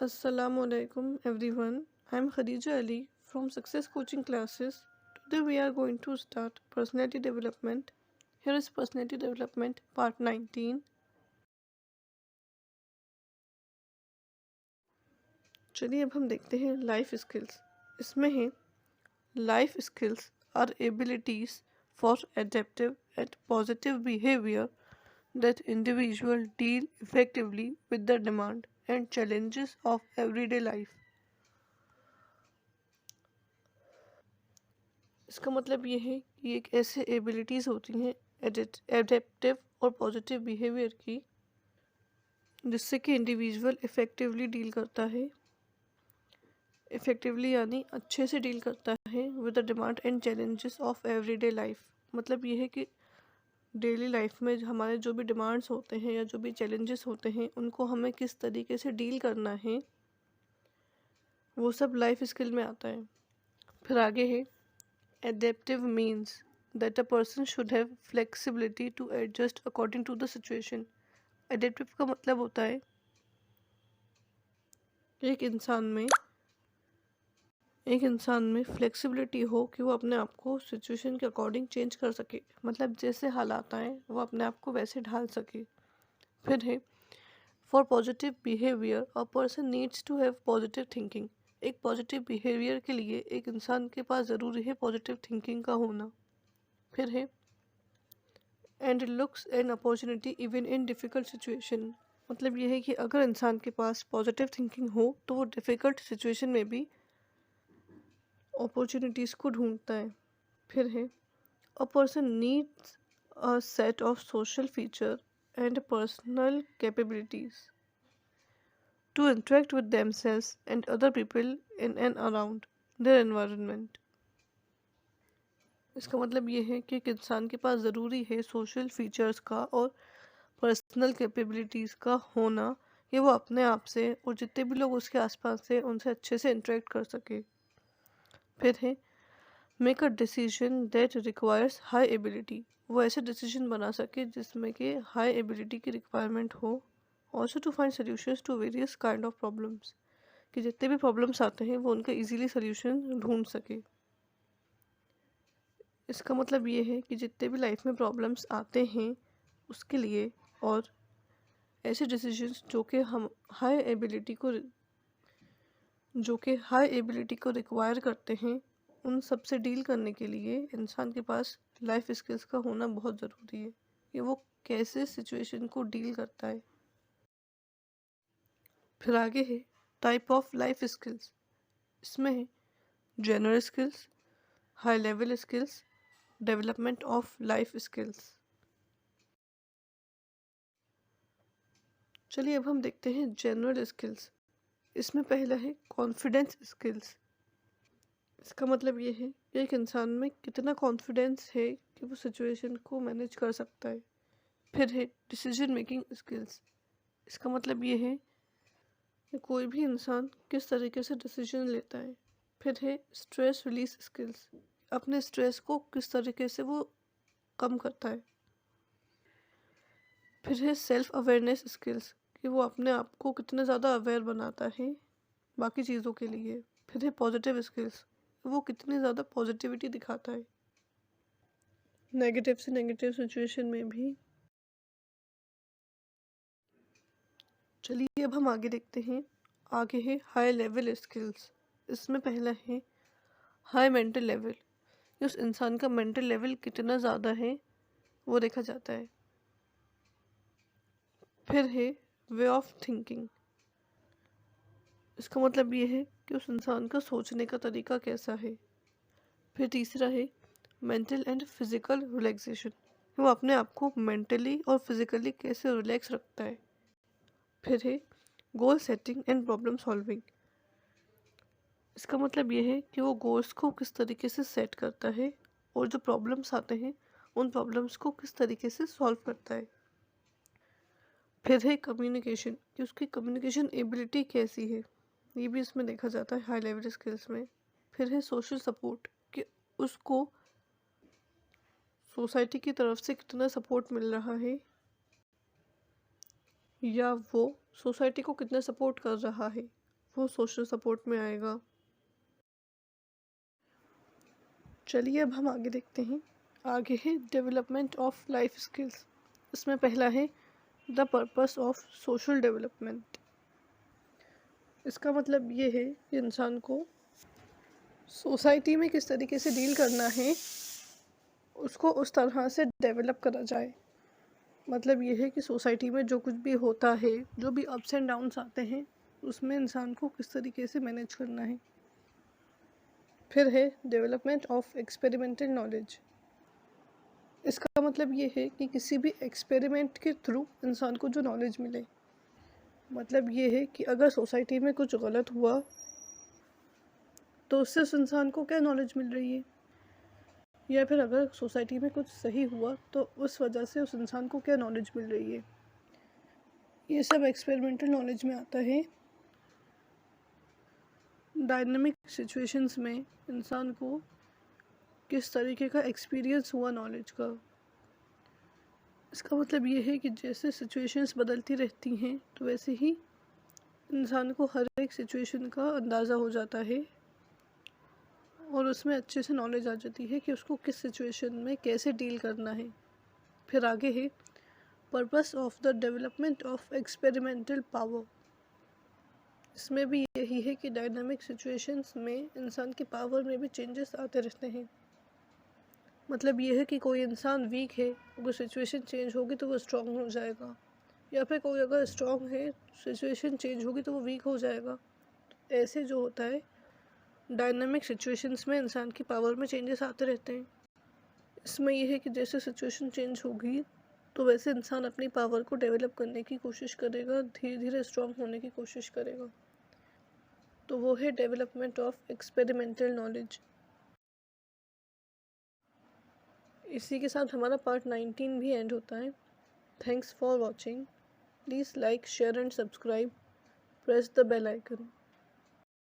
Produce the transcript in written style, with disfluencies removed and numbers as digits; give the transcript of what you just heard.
Assalamualaikum everyone. I'm Khadija Ali from Success Coaching Classes. Today we are going to start personality development. Here is personality development part 19. चलिए अब हम देखते हैं life skills. इसमें है life skills are abilities for adaptive and positive behaviour that individual deal effectively with the demand and challenges of everyday life. इसका मतलब ये है कि एक ऐसे एबिलिटीज़ होती हैं एडेप्टिव और पॉजिटिव बिहेवियर की, जिससे कि इंडिविजुअल इफ़ेक्टिवली डील करता है, इफ़ेक्टिवली यानी अच्छे से डील करता है with the demand and challenges of everyday life. मतलब ये है कि डेली लाइफ में हमारे जो भी डिमांड्स होते हैं या जो भी चैलेंजेस होते हैं उनको हमें किस तरीके से डील करना है, वो सब लाइफ स्किल में आता है। फिर आगे है adaptive means that a person should have flexibility to adjust according to the situation. Adaptive का मतलब होता है कि एक इंसान में फ्लेक्सिबिलिटी हो कि वो अपने आप को सिचुएशन के अकॉर्डिंग चेंज कर सके। मतलब जैसे हालात आए वो अपने आप को वैसे ढाल सके। फिर है for positive behaviour a person needs to have positive thinking. एक पॉजिटिव बिहेवियर के लिए एक इंसान के पास ज़रूरी है पॉजिटिव थिंकिंग का होना। फिर है and looks an opportunity even in difficult situation. मतलब ये है कि अगर इंसान के पास पॉजिटिव थिंकिंग हो तो वो डिफ़िकल्ट सिचुएशन में भी अपॉर्चुनिटीज़ को ढूंढता है। फिर है a person needs a set of social feature and personal capabilities to interact with themselves and other people in and around their environment. इसका मतलब ये है कि एक इंसान के पास ज़रूरी है सोशल फीचर्स का और पर्सनल कैपेबिलिटीज़ का होना कि वो अपने आप से और जितने भी लोग उसके आसपास हैं उनसे अच्छे से इंटरेक्ट कर सके। फिर है make a decision that requires high ability. वो ऐसे डिसीजन बना सके जिसमें कि हाई एबिलिटी की रिक्वायरमेंट हो। Also to find solutions to various kind of problems, कि जितने भी प्रॉब्लम्स आते हैं वो उनका इजीली सोल्यूशन ढूंढ सके। इसका मतलब ये है कि जितने भी लाइफ में प्रॉब्लम्स आते हैं उसके लिए और ऐसे डिसीजंस जो कि हाई एबिलिटी को रिक्वायर करते हैं, उन सब से डील करने के लिए इंसान के पास लाइफ स्किल्स का होना बहुत ज़रूरी है कि वो कैसे सिचुएशन को डील करता है। फिर आगे है टाइप ऑफ लाइफ स्किल्स। इसमें है general skills, high level skills, development of life skills. चलिए अब हम देखते हैं जनरल स्किल्स। इसमें पहला है कॉन्फिडेंस स्किल्स। इसका मतलब ये है कि एक इंसान में कितना कॉन्फिडेंस है कि वो सिचुएशन को मैनेज कर सकता है। फिर है डिसीजन मेकिंग स्किल्स। इसका मतलब ये है कि कोई भी इंसान किस तरीके से डिसीजन लेता है। फिर है स्ट्रेस रिलीज स्किल्स। अपने स्ट्रेस को किस तरीके से वो कम करता है। फिर है सेल्फ अवेयरनेस स्किल्स, कि वो अपने आप को कितना ज़्यादा अवेयर बनाता है बाकी चीज़ों के लिए। फिर है पॉजिटिव स्किल्स, वो कितनी ज़्यादा पॉजिटिविटी दिखाता है नेगेटिव से नेगेटिव सिचुएशन में भी। चलिए अब हम आगे देखते हैं। आगे है हाई लेवल स्किल्स। इसमें पहला है हाई मेंटल लेवल। उस इंसान का मेंटल लेवल कितना ज़्यादा है वो देखा जाता है। फिर है वे ऑफ थिंकिंग। इसका मतलब ये है कि उस इंसान का सोचने का तरीका कैसा है। फिर तीसरा है मेंटल एंड फिजिकल रिलैक्सेशन, वो अपने आप को मेंटली और फिजिकली कैसे रिलैक्स रखता है। फिर है goal setting and problem solving. इसका मतलब ये है कि वो गोल्स को किस तरीके से सेट करता है और जो प्रॉब्लम्स आते हैं उन प्रॉब्लम्स को किस तरीके से सॉल्व करता है। फिर है कम्युनिकेशन, कि उसकी कम्युनिकेशन एबिलिटी कैसी है, ये भी इसमें देखा जाता है हाई लेवल स्किल्स में। फिर है सोशल सपोर्ट, कि उसको सोसाइटी की तरफ से कितना सपोर्ट मिल रहा है या वो सोसाइटी को कितना सपोर्ट कर रहा है। वो सोशल सपोर्ट में आएगा। चलिए अब हम आगे देखते हैं। आगे है डेवलपमेंट ऑफ लाइफ स्किल्स। इसमें पहला है the purpose of social development. इसका मतलब ये है कि इंसान को सोसाइटी में किस तरीके से डील करना है, उसको उस तरह से डेवलप करा जाए। मतलब ये है कि सोसाइटी में जो कुछ भी होता है, जो भी अप्स एंड डाउन्स आते हैं, उसमें इंसान को किस तरीके से मैनेज करना है। फिर है डेवलपमेंट ऑफ एक्सपेरिमेंटल नॉलेज। इसका मतलब ये है कि किसी भी एक्सपेरिमेंट के थ्रू इंसान को जो नॉलेज मिले। मतलब ये है कि अगर सोसाइटी में कुछ गलत हुआ तो उससे उस इंसान को क्या नॉलेज मिल रही है, या फिर अगर सोसाइटी में कुछ सही हुआ तो उस वजह से उस इंसान को क्या नॉलेज मिल रही है। ये सब एक्सपेरिमेंटल नॉलेज में आता है। डायनामिक सिचुएशंस में इंसान को किस तरीके का एक्सपीरियंस हुआ नॉलेज का। इसका मतलब ये है कि जैसे सिचुएशंस बदलती रहती हैं तो वैसे ही इंसान को हर एक सिचुएशन का अंदाज़ा हो जाता है और उसमें अच्छे से नॉलेज आ जाती है कि उसको किस सिचुएशन में कैसे डील करना है। फिर आगे है purpose of the development of experimental power. इसमें भी यही है कि डायनामिक सिचुएशंस में इंसान की पावर में भी चेंजेस आते रहते हैं। मतलब ये है कि कोई इंसान वीक है, अगर सिचुएशन चेंज होगी तो वो स्ट्रॉन्ग हो जाएगा, या फिर कोई अगर स्ट्रॉन्ग है, सिचुएशन चेंज होगी तो वो वीक हो जाएगा। ऐसे जो होता है डायनामिक सिचुएशंस में इंसान की पावर में चेंजेस आते रहते हैं। इसमें यह है कि जैसे सिचुएशन चेंज होगी तो वैसे इंसान अपनी पावर को डेवलप करने की कोशिश करेगा, धीरे धीरे स्ट्रॉन्ग होने की कोशिश करेगा। तो वो है डेवलपमेंट ऑफ एक्सपेरिमेंटल नॉलेज। इसी के साथ हमारा पार्ट 19 भी एंड होता है। Thanks for watching. Please like, share and subscribe. Press the bell icon.